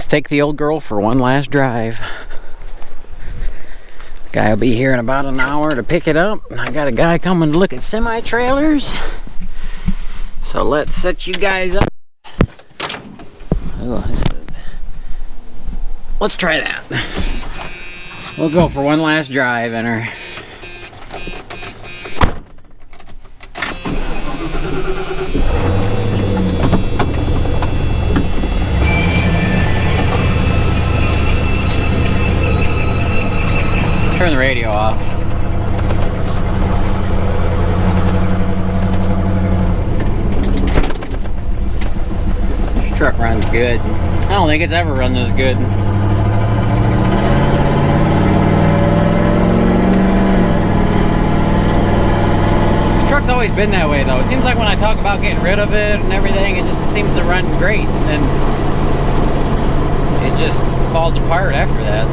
Let's take the old girl for one last drive. Guy will be here in about an hour to pick it up. I got a guy coming to look at semi-trailers. So let's set you guys up. Oh, let's try that. We'll go for one last drive in her. Turn the radio off. This truck runs good. I don't think it's ever run this good. This truck's always been that way though. It seems like when I talk about getting rid of it and everything, it just seems to run great. And then it just falls apart after that.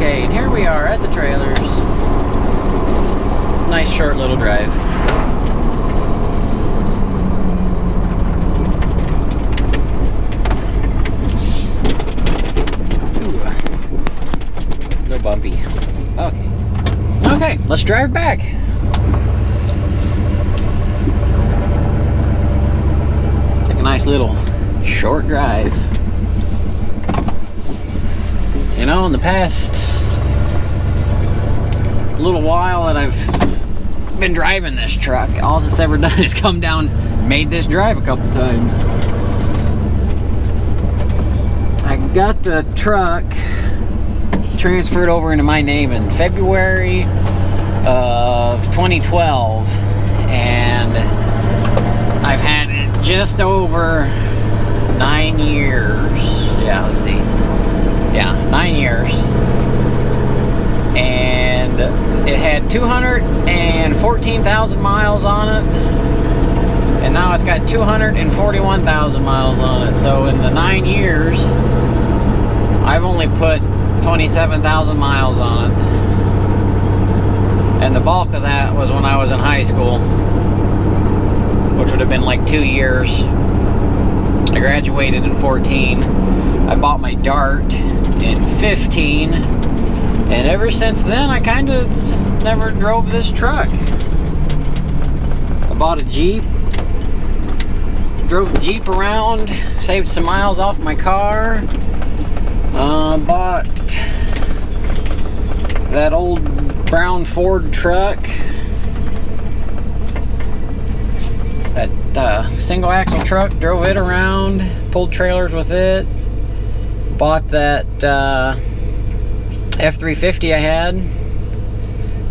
And here we are at the trailers. Nice short little drive. Ooh. A little bumpy. Okay. Okay, let's drive back. Take a nice little short drive. You know, in the past little while that I've been driving this truck, all it's ever done is come down, made this drive a couple times. I got the truck transferred over into my name in February of 2012, and I've had it just over 9 years. Yeah, let's see. Yeah, 9 years. And it had 214,000 miles on it, and now it's got 241,000 miles on it. So in the 9 years, I've only put 27,000 miles on it, and the bulk of that was when I was in high school, which would have been like 2 years. I graduated in 14. I bought my Dart in 15. And ever since then, I kind of just never drove this truck. I bought a Jeep, drove the Jeep around, saved some miles off my car, bought that old brown Ford truck, that single axle truck, drove it around, pulled trailers with it, bought that F350 I had,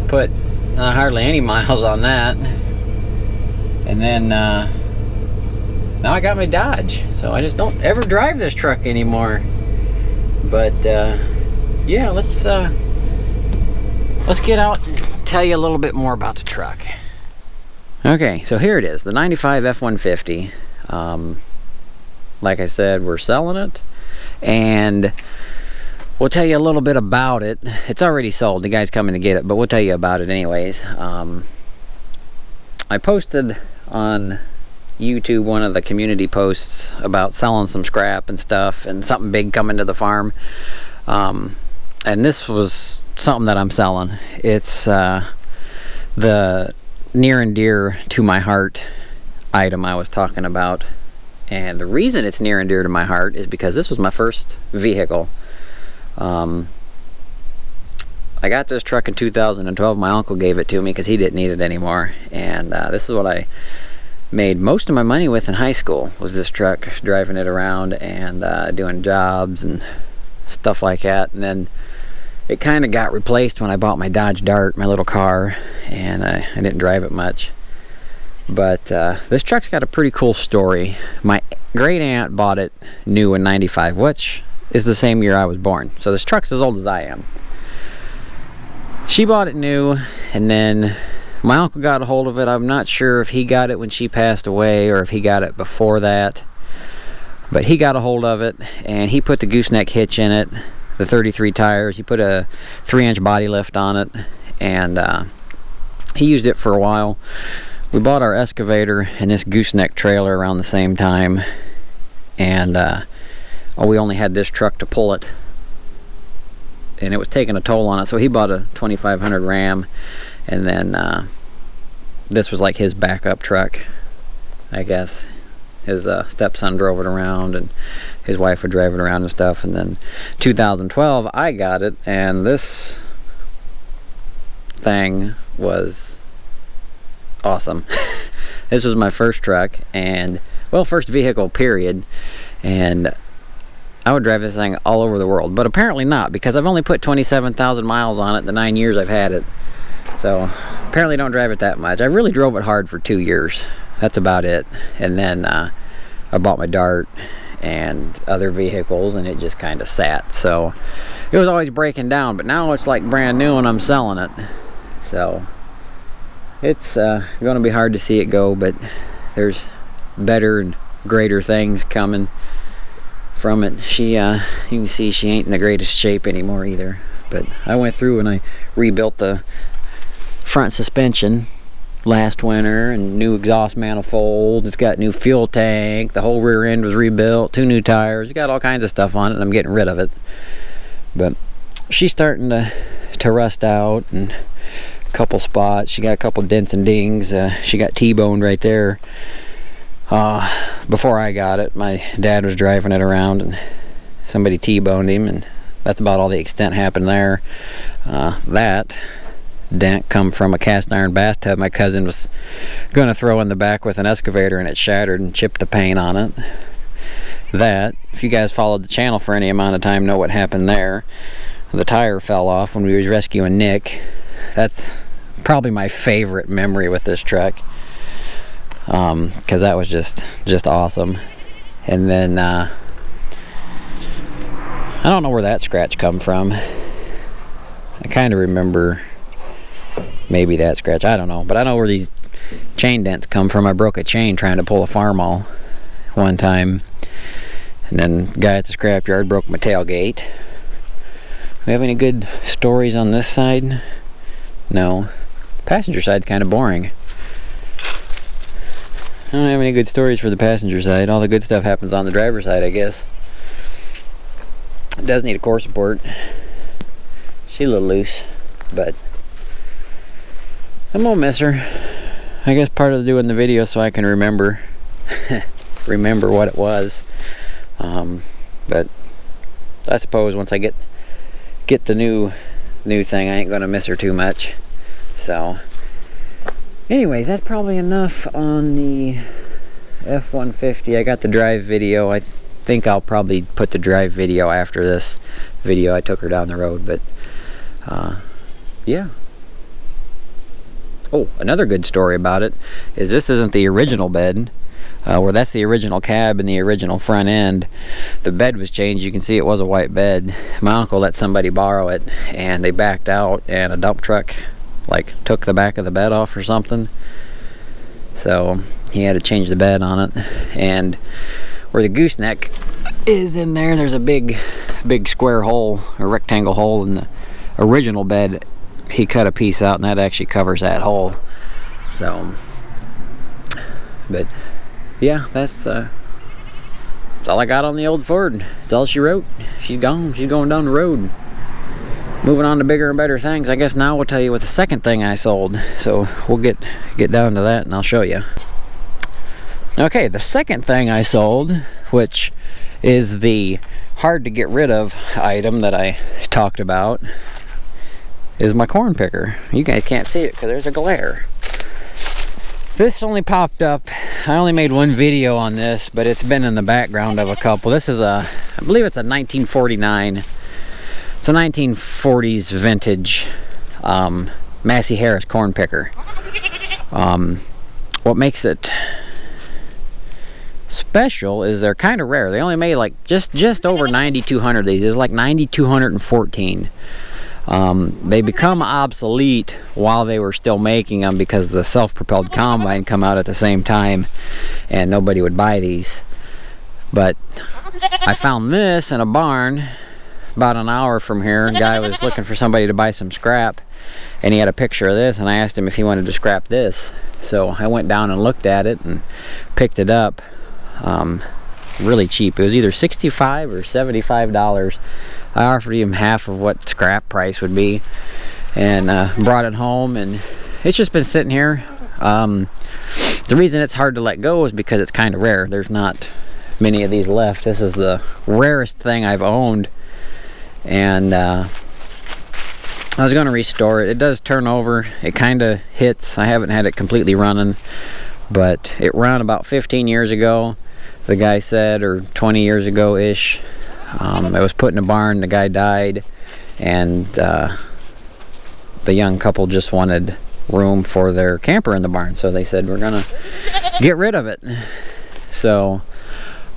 put hardly any miles on that, and then now I got my Dodge, so I just don't ever drive this truck anymore. But yeah, let's get out and tell you a little bit more about the truck. Okay, so here it is, the 95 F-150. Like I said, we're selling it, and we'll tell you a little bit about it. It's already sold. The guy's coming to get it, but we'll tell you about it anyways. I posted on YouTube one of the community posts about selling some scrap and stuff and something big coming to the farm. And this was something that I'm selling. It's the near and dear to my heart item I was talking about. And the reason it's near and dear to my heart is because this was my first vehicle. I got this truck in 2012. My uncle gave it to me because he didn't need it anymore, and this is what I made most of my money with in high school, was this truck, driving it around and doing jobs and stuff like that. And then it kind of got replaced when I bought my Dodge Dart, my little car, and I didn't drive it much. But this truck's got a pretty cool story. My great aunt bought it new in '95, which is the same year I was born. So this truck's as old as I am. She bought it new, and then my uncle got a hold of it. I'm not sure if he got it when she passed away or if he got it before that, but he got a hold of it, and he put the gooseneck hitch in it, the 33 tires. He put a 3-inch body lift on it, and he used it for a while. We bought our excavator and this gooseneck trailer around the same time, and we only had this truck to pull it, and it was taking a toll on it. So he bought a 2500 Ram, and then this was like his backup truck, I guess. His stepson drove it around, and his wife would drive it around and stuff. And then 2012 I got it, and this thing was awesome. This was my first truck, and well, first vehicle period, and I would drive this thing all over the world, but apparently not, because I've only put 27,000 miles on it the 9 years I've had it. So apparently don't drive it that much. I really drove it hard for 2 years. That's about it. And then I bought my Dart and other vehicles, and it just kind of sat. So it was always breaking down, but now it's like brand new and I'm selling it. So it's going to be hard to see it go, but there's better and greater things coming from it. She you can see she ain't in the greatest shape anymore either, but I went through and I rebuilt the front suspension last winter, and new exhaust manifold. It's got new fuel tank, the whole rear end was rebuilt, 2 new tires. It's got all kinds of stuff on it, and I'm getting rid of it. But she's starting to rust out, and a couple spots. She got a couple dents and dings. She got T-boned right there. Before I got it, my dad was driving it around, and somebody T-boned him, and that's about all the extent happened there. That dent come from a cast iron bathtub my cousin was going to throw in the back with an excavator, and it shattered and chipped the paint on it. That, if you guys followed the channel for any amount of time, know what happened there. The tire fell off when we was rescuing Nick. That's probably my favorite memory with this truck, because that was just awesome. And then I don't know where that scratch come from. I kind of remember maybe that scratch, I don't know, but I know where these chain dents come from. I broke a chain trying to pull a farmall one time, and then the guy at the scrapyard broke my tailgate. We have any good stories on this side? No. Passenger side's kind of boring. I don't have any good stories for the passenger side. All the good stuff happens on the driver's side, I guess. It does need a core support. She's a little loose, but I'm gonna miss her. I guess part of doing the video so I can remember what it was. But I suppose once I get the new thing, I ain't gonna miss her too much. So anyways, that's probably enough on the F-150. I got the drive video. I think I'll probably put the drive video after this video. I took her down the road, but yeah. Oh, another good story about it is this isn't the original bed, where that's the original cab and the original front end. The bed was changed. You can see it was a white bed. My uncle let somebody borrow it, and they backed out, and a dump truck like took the back of the bed off or something. So he had to change the bed on it, and where the gooseneck is in there, there's a big square hole, a rectangle hole in the original bed. He cut a piece out, and that actually covers that hole. So, but yeah, that's all I got on the old Ford. That's all she wrote. She's gone. She's going down the road. Moving on to bigger and better things. I guess now we'll tell you what the second thing I sold. So we'll get down to that, and I'll show you. Okay, the second thing I sold, which is the hard to get rid of item that I talked about, is my corn picker. You guys can't see it because there's a glare. This only popped up, I only made one video on this, but it's been in the background of a couple. This is I believe it's a 1949. It's a 1940s vintage Massey Harris corn picker. What makes it special is they're kind of rare. They only made like just over 9,200 of these. It's like 9,214. They become obsolete while they were still making them because the self-propelled combine come out at the same time, and nobody would buy these. But I found this in a barn about an hour from here, a guy was looking for somebody to buy some scrap, and he had a picture of this, and I asked him if he wanted to scrap this. So I went down and looked at it and picked it up. Really cheap. It was either $65 or $75. I offered him half of what scrap price would be, and brought it home, and it's just been sitting here. The reason it's hard to let go is because it's kind of rare. There's not many of these left. This is the rarest thing I've owned, and I was going to restore it. It does turn over. It kind of hits. I haven't had it completely running, but it ran about 15 years ago, the guy said, or 20 years ago ish. It was put in a barn. The guy died, and the young couple just wanted room for their camper in the barn, so they said, we're gonna get rid of it. So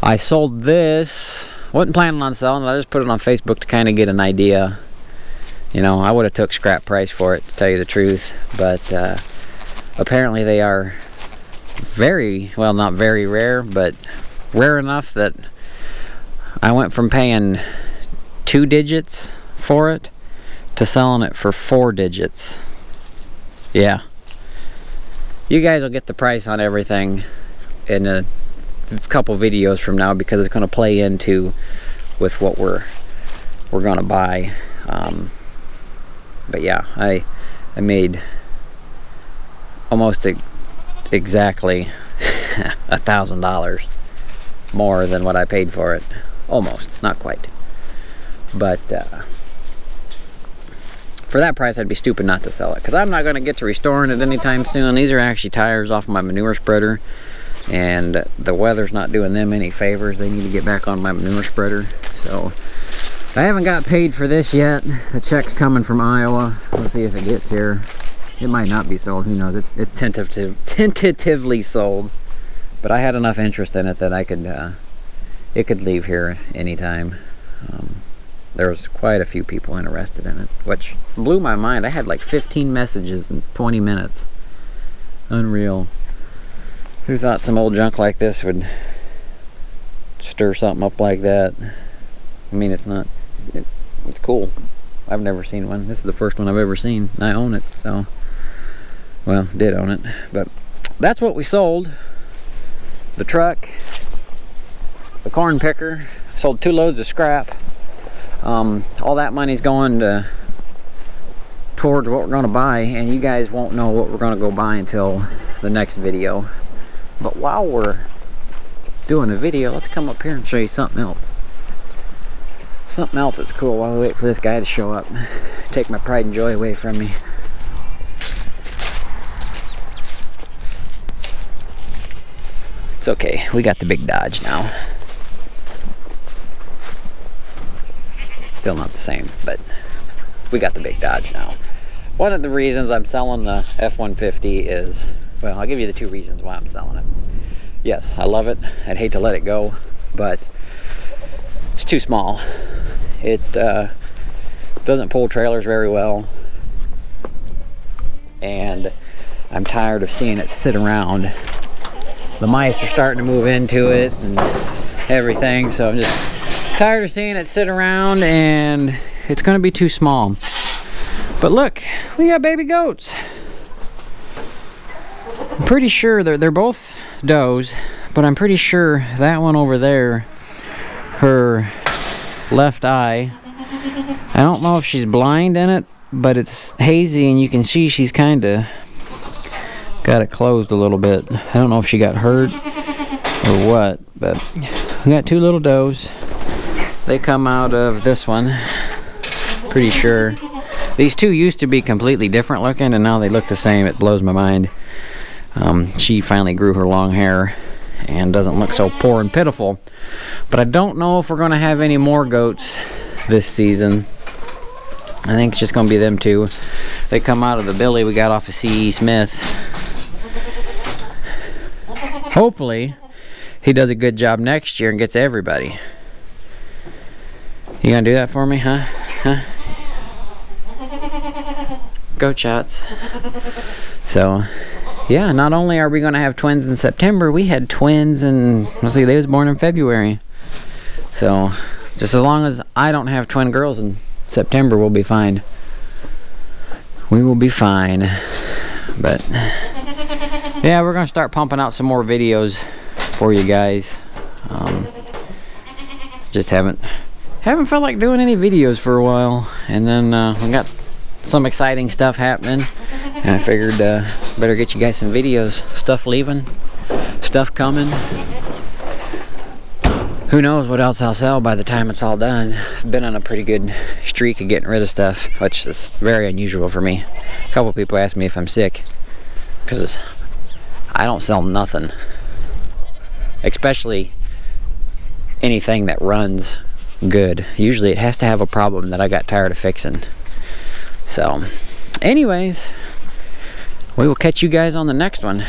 I sold this. Wasn't planning on selling it. I just put it on Facebook to kind of get an idea. You know, I would have took scrap price for it, to tell you the truth, but apparently they are very, well, not very rare, but rare enough that I went from paying 2 digits for it to selling it for 4 digits. Yeah. You guys will get the price on everything in a couple videos from now, because it's going to play into with what we're going to buy. But yeah, I made almost exactly $1,000 more than what I paid for it. Almost, not quite. But for that price, I'd be stupid not to sell it, because I'm not going to get to restoring it anytime soon. These are actually tires off my manure spreader, and the weather's not doing them any favors. They need to get back on my manure spreader. So I haven't got paid for this yet. The check's coming from Iowa. We'll see if it gets here. It might not be sold. Who knows? It's tentatively sold, but I had enough interest in it that I could it could leave here anytime. There was quite a few people interested in it, which blew my mind. I had like 15 messages in 20 minutes. Unreal. Who thought some old junk like this would stir something up like that? I mean, it's not. It's cool. I've never seen one. This is the first one I've ever seen. I own it, so. Well, did own it. But that's what we sold. The truck. The corn picker. Sold 2 loads of scrap. All that money's going towards what we're going to buy, and you guys won't know what we're going to go buy until the next video. But while we're doing a video, let's come up here and show you something else. Something else that's cool while we wait for this guy to show up. Take my pride and joy away from me. It's okay, we got the big Dodge now. Still not the same, but we got the big Dodge now. One of the reasons I'm selling the F-150 is, well, I'll give you the 2 reasons why I'm selling it. Yes, I love it. I'd hate to let it go, but it's too small. It doesn't pull trailers very well, and I'm tired of seeing it sit around. The mice are starting to move into it and everything, so I'm just tired of seeing it sit around, and it's going to be too small. But look, we got baby goats. I'm pretty sure they're both does, but I'm pretty sure that one over there, her left eye, I don't know if she's blind in it, but it's hazy and you can see she's kind of got it closed a little bit. I don't know if she got hurt or what, but we got 2 little does. They come out of this one, pretty sure. These 2 used to be completely different looking, and now they look the same. It blows my mind. She finally grew her long hair and doesn't look so poor and pitiful. But I don't know if we're going to have any more goats this season. I think it's just going to be them 2. They come out of the billy we got off of C.E. Smith. Hopefully, he does a good job next year and gets everybody. You gonna do that for me, huh? Goat shots. So, yeah, not only are we gonna have twins in September, we had twins in, let's see, they was born in February. So, Just as long as I don't have twin girls in September, we'll be fine. We will be fine. But yeah, we're gonna start pumping out some more videos for you guys. Just haven't felt like doing any videos for a while, and then we got some exciting stuff happening, and I figured better get you guys some videos. Stuff leaving, stuff coming. Who knows what else I'll sell by the time it's all done. I've been on a pretty good streak of getting rid of stuff, which is very unusual for me. A couple people ask me if I'm sick, because I don't sell nothing, especially anything that runs good. Usually it has to have a problem that I got tired of fixing. So anyways, we will catch you guys on the next one.